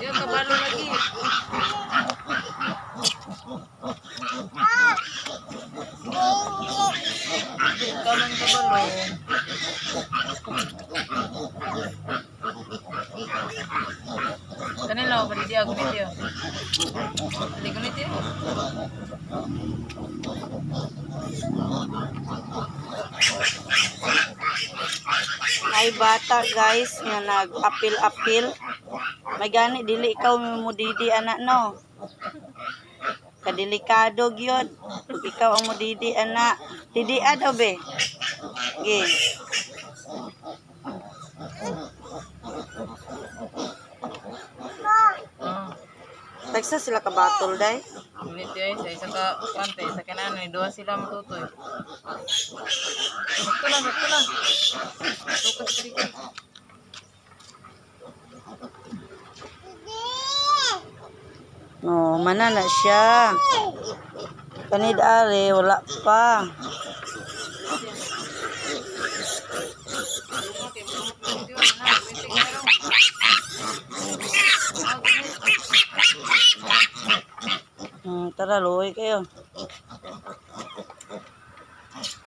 Yung kabalo lagi. Kaman kabalo. Kanila ako bali dia gunit yo. Bali gunit yo. May bata guys nga nag-apil-apil. May gani dili ikaw mudidi anak no. Kadelikado gyud. Ikaw ang mudidi anak. Didi daw be. Gi. Tagsa sila ka battle day. Gunit yo sa isa ka kante sa kanan ni duha sila matutoy. Sakto lang. Tukas dito. No, mana na siya. Kanid ari wala pa. Tara, luoy kayo.